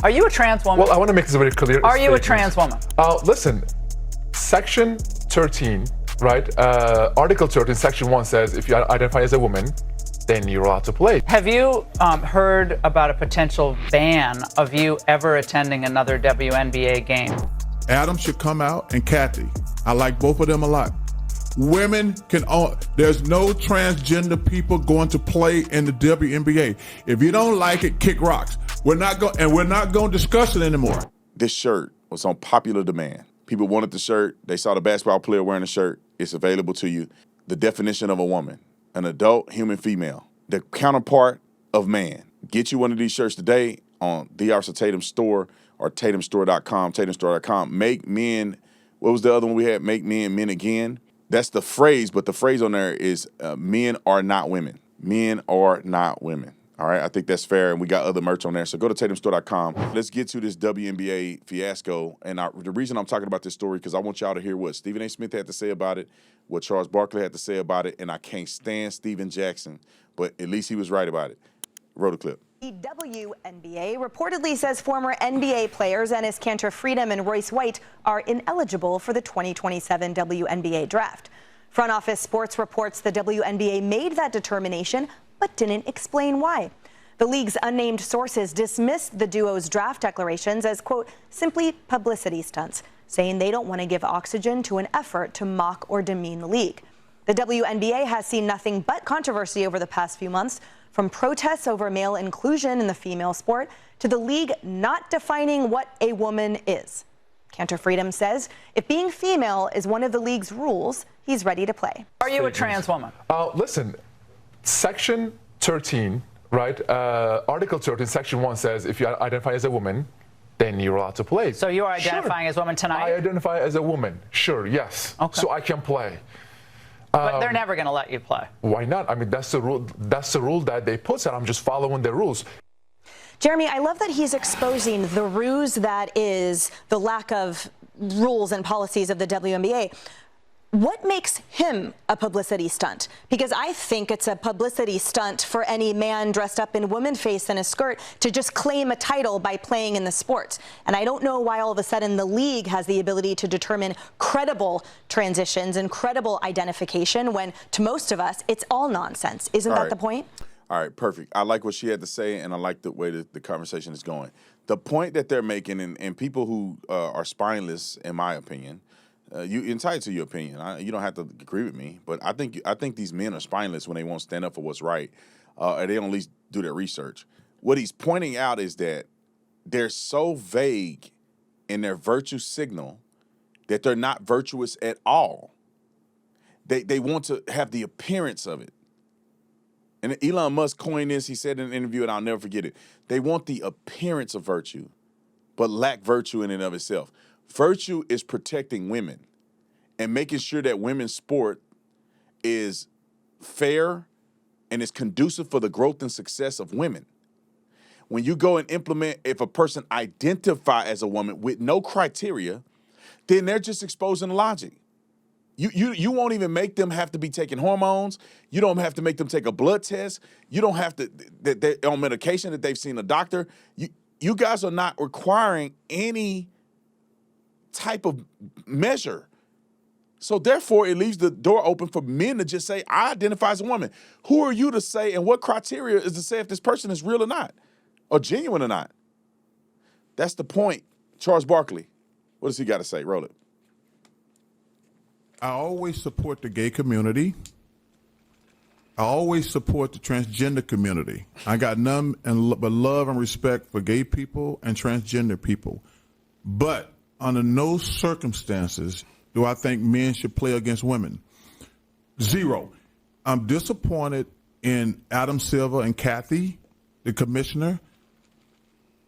Are you a trans woman? Well, I want to make this very clear. Are you a trans woman? Listen, Section 13, right? Article 13, Section 1 says if you identify as a woman, then you're allowed to play. Have you heard about a potential ban of you ever attending another WNBA game? Adam should come out, and Kathy. I like both of them a lot. Women can there's no transgender people going to play in the WNBA. If you don't like it, kick rocks. We're not going to discuss it anymore. This shirt was on popular demand. People wanted the shirt. They saw the basketball player wearing the shirt. It's available to you. The definition of a woman, an adult human female, the counterpart of man. Get you one of these shirts today on the Arts of Tatum store or tatumstore.com, tatumstore.com. Make men, what was the other one we had? Make men men again. That's the phrase, but the phrase on there is men are not women. Men are not women. All right, I think that's fair, and we got other merch on there. So go to tatumstore.com. Let's get to this WNBA fiasco. And the reason I'm talking about this story, because I want y'all to hear what Stephen A. Smith had to say about it, what Charles Barkley had to say about it, and I can't stand Steven Jackson, but at least he was right about it. Roll the clip. The WNBA reportedly says former NBA players Enes Kanter Freedom and Royce White are ineligible for the 2027 WNBA draft. Front Office Sports reports the WNBA made that determination, but didn't explain why. The league's unnamed sources dismissed the duo's draft declarations as, quote, simply publicity stunts, saying they don't want to give oxygen to an effort to mock or demean the league. The WNBA has seen nothing but controversy over the past few months, from protests over male inclusion in the female sport to the league not defining what a woman is. Kanter Freedom says if being female is one of the league's rules, he's ready to play. Are you a trans woman? Listen, Section 13, right? Article 13, Section 1 says if you identify as a woman, then you're allowed to play. So you are identifying as a woman tonight? I identify as a woman, sure, yes. Okay. So I can play. But they're never going to let you play. Why not? I mean, that's the rule. That's the rule that they put, and I'm just following the rules. Jeremy, I love that he's exposing the ruse that is the lack of rules and policies of the WNBA. What makes him a publicity stunt? Because I think it's a publicity stunt for any man dressed up in woman face and a skirt to just claim a title by playing in the sport. And I don't know why all of a sudden the league has the ability to determine credible transitions and credible identification when to most of us it's all nonsense. Isn't that the point? All right, perfect. I like what she had to say, and I like the way that the conversation is going. The point that they're making, and people who are spineless, in my opinion, you're entitled to your opinion. You don't have to agree with me, but I think these men are spineless when they won't stand up for what's right, or they don't at least do their research. What he's pointing out is that they're so vague in their virtue signal that they're not virtuous at all. They want to have the appearance of it. And Elon Musk coined this. He said in an interview, and I'll never forget it. They want the appearance of virtue, but lack virtue in and of itself. Virtue is protecting women and making sure that women's sport is fair and is conducive for the growth and success of women. When you go and implement, if a person identify as a woman with no criteria, then they're just exposing logic. You won't even make them have to be taking hormones. You don't have to make them take a blood test. You don't have to, they're on medication that they've seen a doctor. You guys are not requiring any type of measure. So therefore, it leaves the door open for men to just say, I identify as a woman. Who are you to say, and what criteria is to say if this person is real or not, or genuine or not? That's the point. Charles Barkley, what does he got to say? Roll it. I always support the gay community. I always support the transgender community. I got none but love and respect for gay people and transgender people. But under no circumstances do I think men should play against women. Zero. I'm disappointed in Adam Silver and Kathy, the commissioner.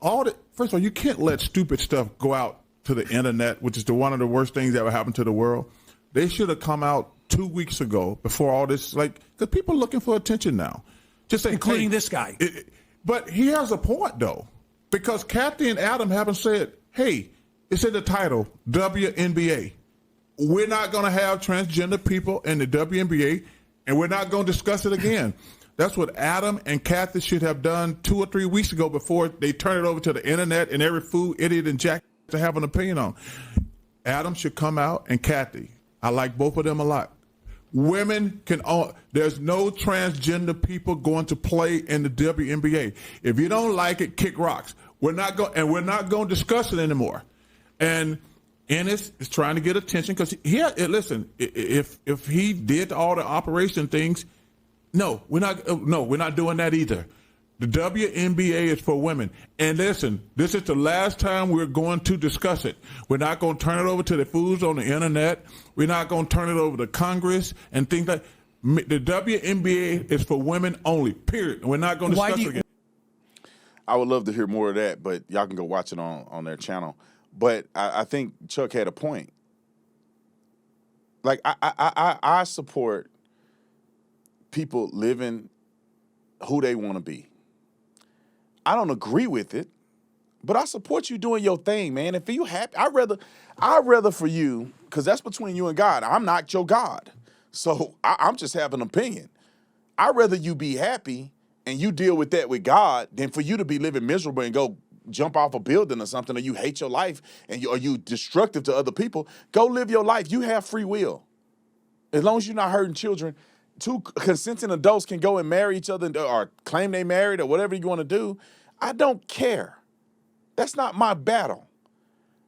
First of all, you can't let stupid stuff go out to the internet, which is one of the worst things that ever happened to the world. They should have come out 2 weeks ago before all this, because people are looking for attention now. Just say, including this guy. But he has a point, though, because Kathy and Adam haven't said, hey, it's in the title, WNBA. We're not going to have transgender people in the WNBA, and we're not going to discuss it again. That's what Adam and Kathy should have done 2 or 3 weeks ago before they turn it over to the internet and every fool, idiot, and jack to have an opinion on. Adam should come out, and Kathy. I like both of them a lot. Women can own. There's no transgender people going to play in the WNBA. If you don't like it, kick rocks. We're not going to discuss it anymore. And Enes is trying to get attention because listen, if he did all the operation things, no, we're not doing that either. The WNBA is for women. And listen, this is the last time we're going to discuss it. We're not going to turn it over to the fools on the internet. We're not going to turn it over to Congress and things like that. The WNBA is for women only, period. We're not going to discuss it again. I would love to hear more of that, but y'all can go watch it on their channel. But I think Chuck had a point. Like, I support people living who they want to be. I don't agree with it, but I support you doing your thing, man. If you happy, I'd rather for you, because that's between you and God. I'm not your God. So I'm just having an opinion. I'd rather you be happy and you deal with that with God than for you to be living miserable and go jump off a building or something, or you hate your life and or you destructive to other people. Go live your life. You have free will. As long as you're not hurting children, 2 consenting adults can go and marry each other or claim they married or whatever you want to do. I don't care. That's not my battle.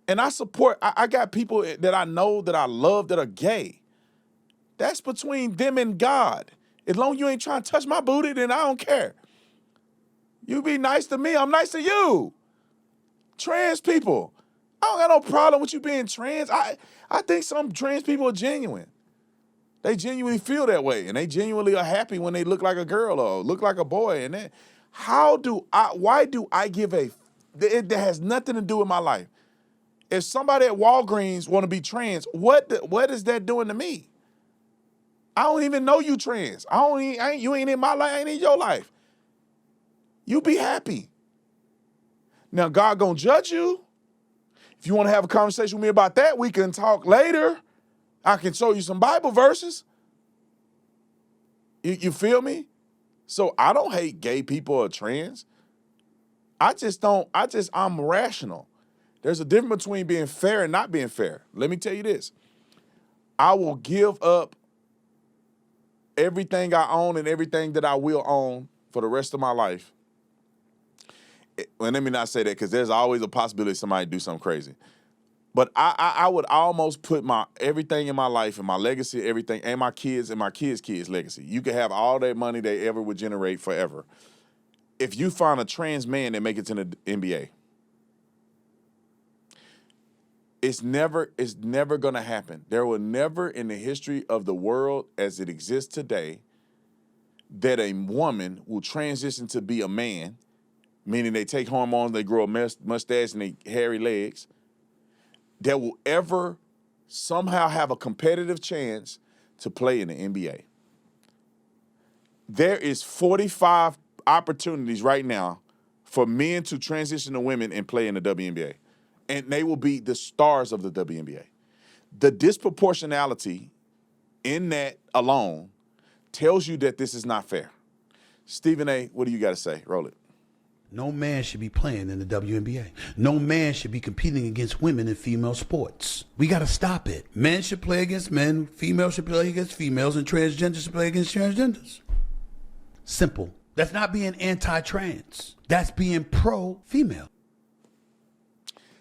And I support, I got people that I know that I love that are gay. That's between them and God. As long as you ain't trying to touch my booty, then I don't care. You be nice to me, I'm nice to you. Trans people, I don't got no problem with you being trans. I think some trans people are genuine. They genuinely feel that way, and they genuinely are happy when they look like a girl or look like a boy. And then, why do I give that has nothing to do with my life. If somebody at Walgreens want to be trans, what is that doing to me? I don't even know you trans. You ain't in my life, I ain't in your life. You be happy. Now, God gonna judge you. If you want to have a conversation with me about that, we can talk later. I can show you some Bible verses. You feel me? So I don't hate gay people or trans. I'm rational. There's a difference between being fair and not being fair. Let me tell you this. I will give up everything I own and everything that I will own for the rest of my life. Well, let me not say that, because there's always a possibility somebody do something crazy. But I would almost put everything in my life and my legacy, everything, and my kids' legacy. You could have all that money they ever would generate forever. If you find a trans man that make it to the NBA, it's never going to happen. There will never in the history of the world as it exists today that a woman will transition to be a man, meaning they take hormones, they grow a mustache and they hairy legs, that will ever somehow have a competitive chance to play in the NBA. There is 45 opportunities right now for men to transition to women and play in the WNBA. And they will be the stars of the WNBA. The disproportionality in that alone tells you that this is not fair. Stephen A., what do you got to say? Roll it. No man should be playing in the WNBA. No man should be competing against women in female sports. We got to stop it. Men should play against men, females should play against females, and transgenders should play against transgenders. Simple. That's not being anti-trans. That's being pro-female.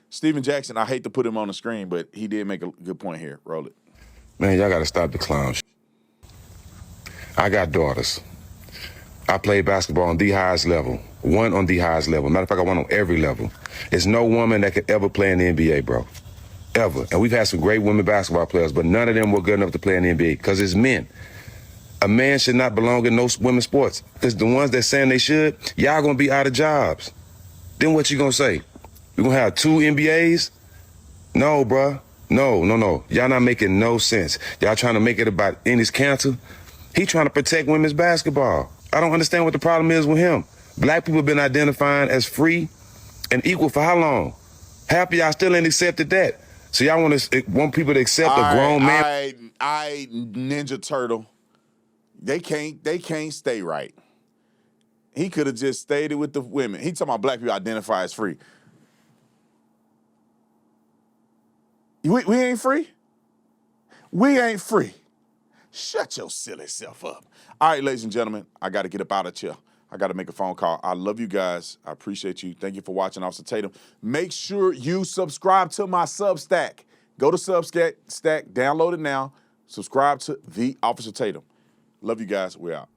Stephen Jackson, I hate to put him on the screen, but he did make a good point here. Roll it. Man, y'all got to stop the clown shit. I got daughters. I played basketball on the highest level. One on the highest level. Matter of fact, I won on every level. There's no woman that could ever play in the NBA, bro. Ever. And we've had some great women basketball players, but none of them were good enough to play in the NBA because it's men. A man should not belong in no women's sports. Because the ones that saying they should, y'all going to be out of jobs. Then what you going to say? We going to have 2 NBAs? No, bro. No. Y'all not making no sense. Y'all trying to make it about Enes Kanter. He trying to protect women's basketball. I don't understand what the problem is with him. Black people have been identifying as free and equal for how long? Half of y'all still ain't accepted that. So y'all want people to accept a grown man? I Ninja Turtle. They can't stay right. He could have just stayed with the women. He talking about black people identify as free. We ain't free? We ain't free. Shut your silly self up. All right, ladies and gentlemen, I got to get up out of here. I got to make a phone call. I love you guys. I appreciate you. Thank you for watching Officer Tatum. Make sure you subscribe to my Substack. Go to Substack, download it now. Subscribe to The Officer Tatum. Love you guys. We're out.